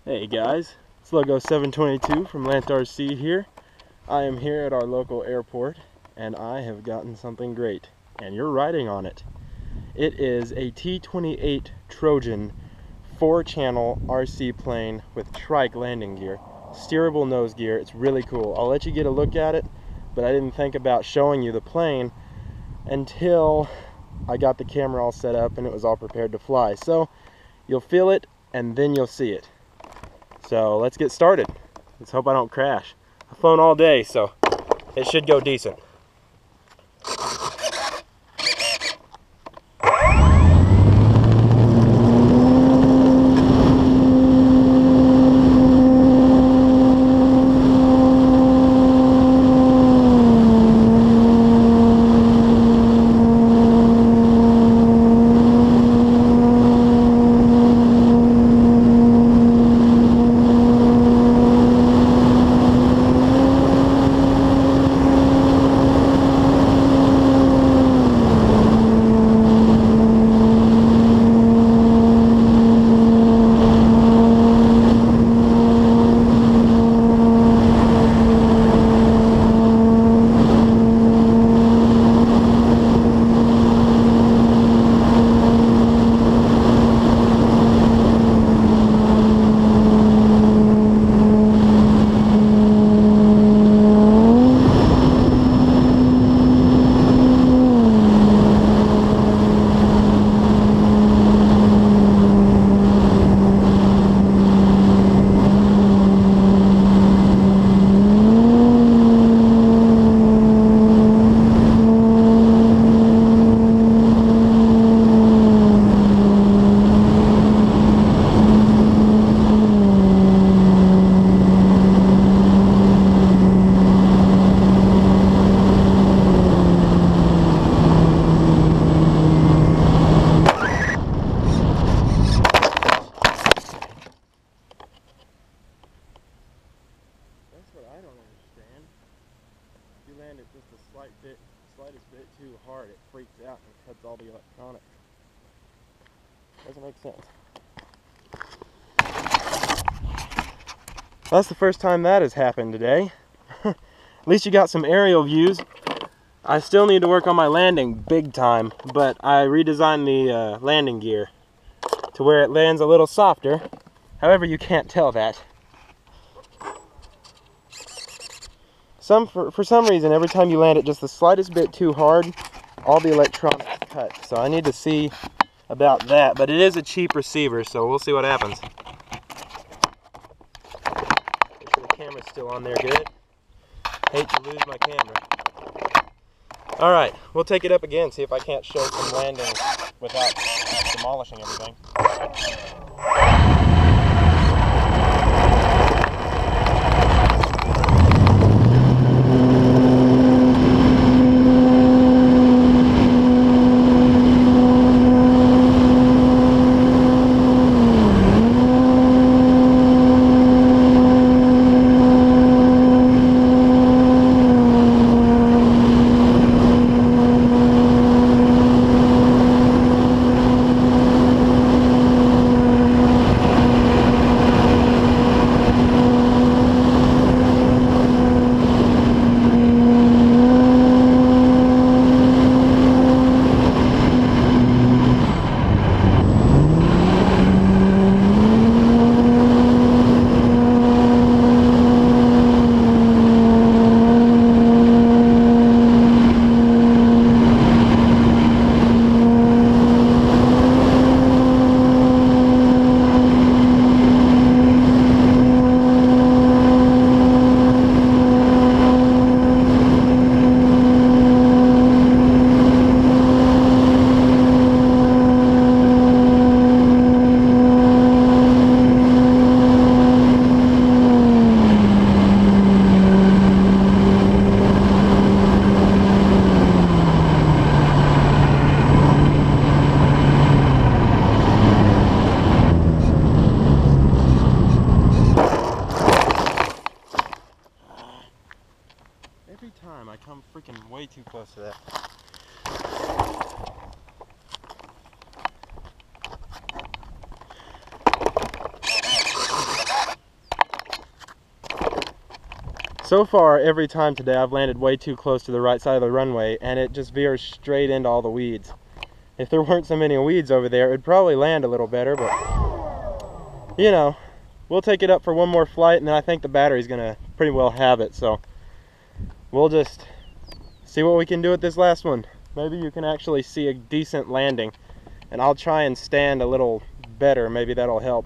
Hey guys, it's Logo 722 from LantRC here. I am here at our local airport and I have gotten something great, and you're riding on it. It is a T-28 Trojan 4-channel RC plane with trike landing gear, steerable nose gear. It's really cool. I'll let you get a look at it, but I didn't think about showing you the plane until I got the camera all set up and it was all prepared to fly. So you'll feel it and then you'll see it. So let's get started. Let's hope I don't crash. I've flown all day, so it should go decent. That's what I don't understand. If you land it just the slightest bit too hard, it freaks out and cuts all the electronics. Doesn't make sense. That's the first time that has happened today. At least you got some aerial views. I still need to work on my landing big time, but I redesigned the landing gear to where it lands a little softer. However, you can't tell that. For some reason, every time you land it just the slightest bit too hard, all the electronics cut. So I need to see about that, but it is a cheap receiver, so we'll see what happens. Make sure the camera's still on there good. Hate to lose my camera. Alright, we'll take it up again, see if I can't show some landing without demolishing everything. time. I come freaking way too close to that. So far, every time today, I've landed way too close to the right side of the runway, and it just veers straight into all the weeds. If there weren't so many weeds over there, it'd probably land a little better, but, you know, we'll take it up for one more flight, and then I think the battery's gonna pretty well have it, so we'll just see what we can do with this last one. Maybe you can actually see a decent landing, and I'll try and stand a little better. Maybe that'll help.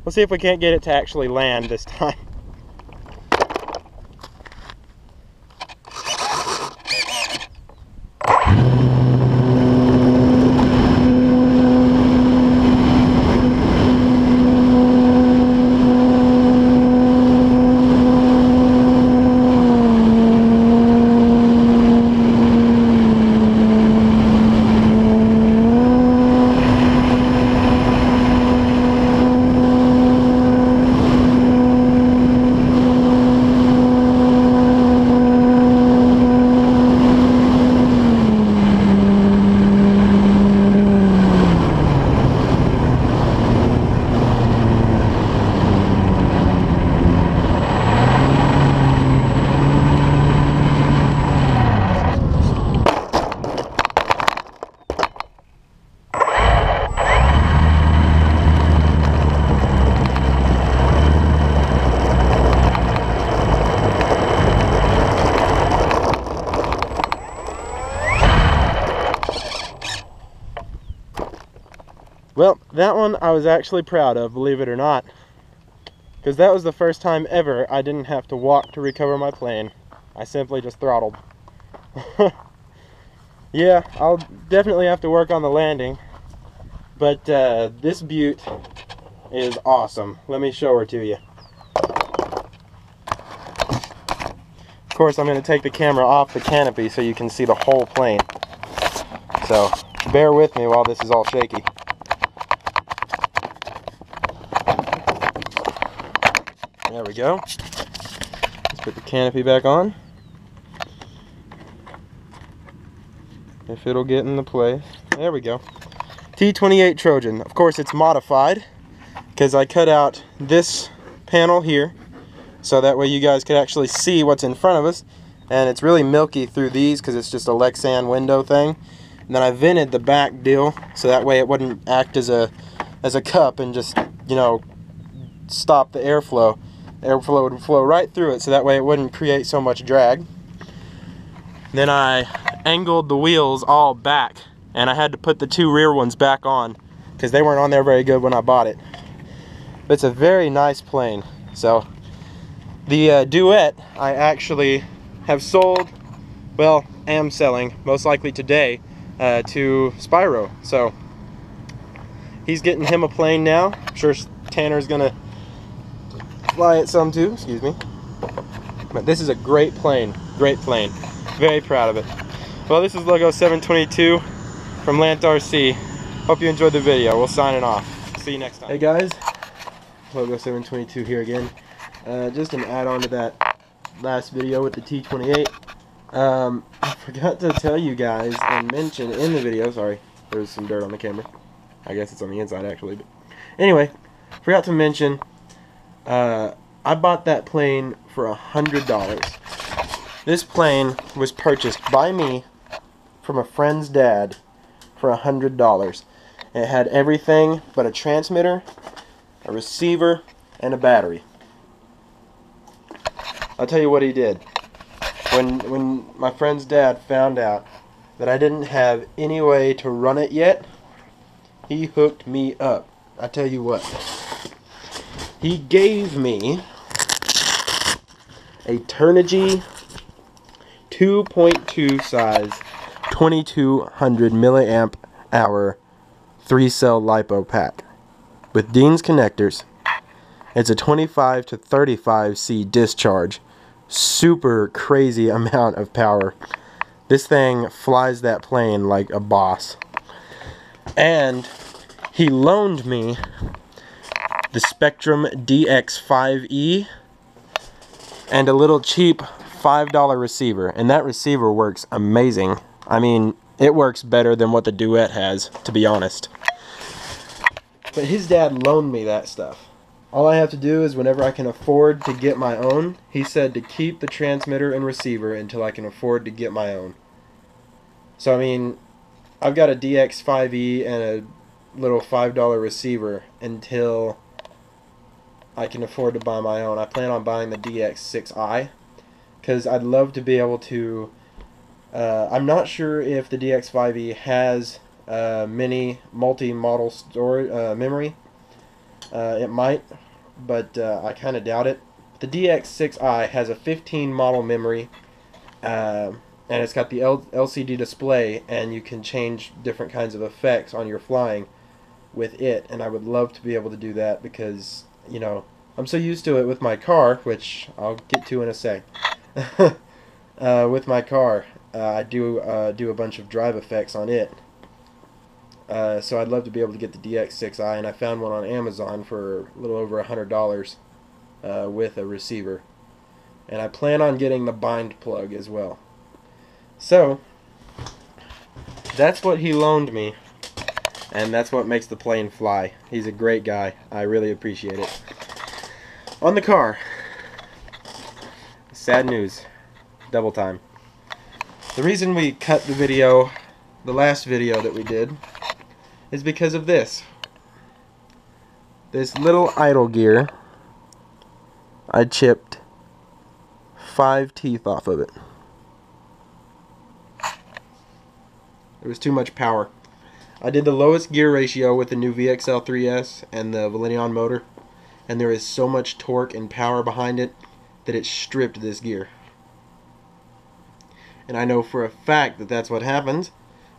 We'll see if we can't get it to actually land this time. Well, that one I was actually proud of, believe it or not, because that was the first time ever I didn't have to walk to recover my plane. I simply just throttled. Yeah, I'll definitely have to work on the landing, but this beaut is awesome. Let me show her to you. Of course, I'm going to take the camera off the canopy so you can see the whole plane. So, bear with me while this is all shaky. There we go. Let's put the canopy back on. If it'll get into place. There we go. T-28 Trojan. Of course, it's modified because I cut out this panel here so that way you guys could actually see what's in front of us. And it's really milky through these because it's just a Lexan window thing. And then I vented the back deal so that way it wouldn't act as a cup and just, you know, stop the airflow. Airflow would flow right through it so that way it wouldn't create so much drag. Then I angled the wheels all back, and I had to put the two rear ones back on because they weren't on there very good when I bought it. But it's a very nice plane. So the Duet I actually have sold, well, am selling most likely today to Spyro. So he's getting him a plane now. I'm sure Tanner's gonna fly it some too, excuse me. But this is a great plane, very proud of it. Well, this is Logo 722 from Lantar C. Hope you enjoyed the video. We'll sign it off. See you next time. Hey guys, Logo 722 here again. Just an add-on to that last video with the T-28. I forgot to tell you guys and mention in the video, sorry, there's some dirt on the camera. I guess it's on the inside actually, but anyway, forgot to mention I bought that plane for $100. This plane was purchased by me from a friend's dad for $100. It had everything but a transmitter, a receiver, and a battery. I'll tell you what he did. When my friend's dad found out that I didn't have any way to run it yet, he hooked me up. I tell you what. He gave me a Turnigy 2.2 size 2200 milliamp hour 3-cell LiPo pack with Dean's connectors. It's a 25 to 35C discharge. Super crazy amount of power. This thing flies that plane like a boss. And he loaned me the Spectrum DX5E and a little cheap $5 receiver, and that receiver works amazing. I mean, it works better than what the Duet has, to be honest. But his dad loaned me that stuff, All I have to do is whenever I can afford to get my own, he said to keep the transmitter and receiver until I can afford to get my own. So I mean, I've got a DX5E and a little $5 receiver until I can afford to buy my own. I plan on buying the DX6i because I'd love to be able to. I'm not sure if the DX5E has mini multi-model storage memory. It might, but I kind of doubt it. The DX6i has a 15 model memory, and it's got the LCD display, and you can change different kinds of effects on your flying with it. And I would love to be able to do that because, you know, I'm so used to it with my car, which I'll get to in a sec. With my car, I do a bunch of drive effects on it. So I'd love to be able to get the DX6i, and I found one on Amazon for a little over $100 with a receiver. And I plan on getting the bind plug as well. So that's what he loaned me, and that's what makes the plane fly. He's a great guy. I really appreciate it. On the car, sad news, double time. The reason we cut the video, the last video that we did, is because of this. This little idle gear, I chipped 5 teeth off of it. There was too much power. I did the lowest gear ratio with the new VXL3S and the Valenion motor, and there is so much torque and power behind it that it stripped this gear. And I know for a fact that that's what happened,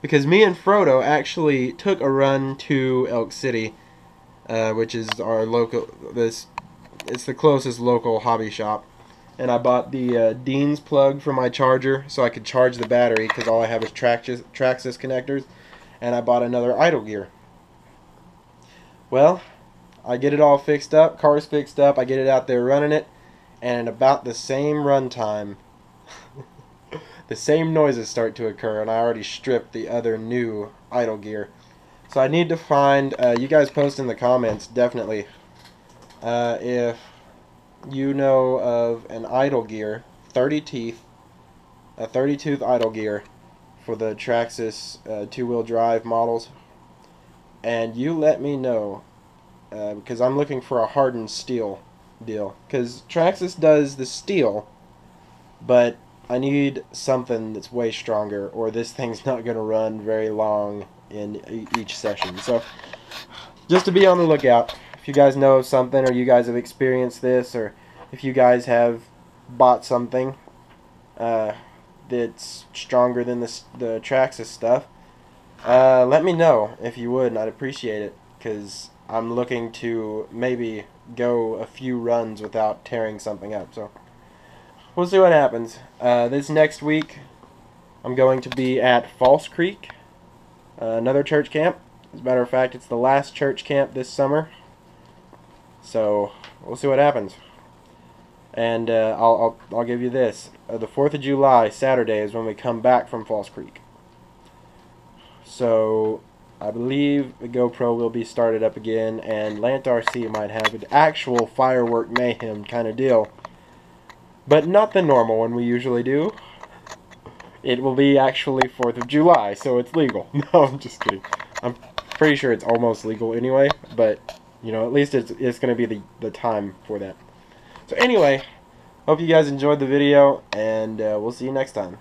because me and Frodo actually took a run to Elk City, which is our local. It's the closest local hobby shop, and I bought the Dean's plug for my charger so I could charge the battery because all I have is Traxxas connectors, and I bought another idle gear. Well, I get it all fixed up, car's fixed up, I get it out there running it, and in about the same run time, the same noises start to occur, and I already stripped the other new idle gear. So I need to find, you guys post in the comments, definitely, if you know of an idle gear, 30 teeth, a 30-tooth idle gear for the Traxxas two-wheel drive models, and you let me know, because I'm looking for a hardened steel deal, because Traxxas does the steel, but I need something that's way stronger, or this thing's not going to run very long in each session. So, just to be on the lookout, if you guys know of something, or you guys have experienced this, or if you guys have bought something that's stronger than the Traxxas stuff, let me know if you would, and I'd appreciate it, because I'm looking to maybe go a few runs without tearing something up. So we'll see what happens. This next week, I'm going to be at False Creek, another church camp. As a matter of fact, it's the last church camp this summer. So we'll see what happens. And I'll give you this: the 4th of July, Saturday, is when we come back from False Creek. So I believe the GoPro will be started up again, and Lantar C might have an actual firework mayhem kind of deal. But not the normal one we usually do. It will be actually 4th of July, so it's legal. No, I'm just kidding. I'm pretty sure it's almost legal anyway, but, you know, at least it's going to be the time for that. So anyway, hope you guys enjoyed the video, and we'll see you next time.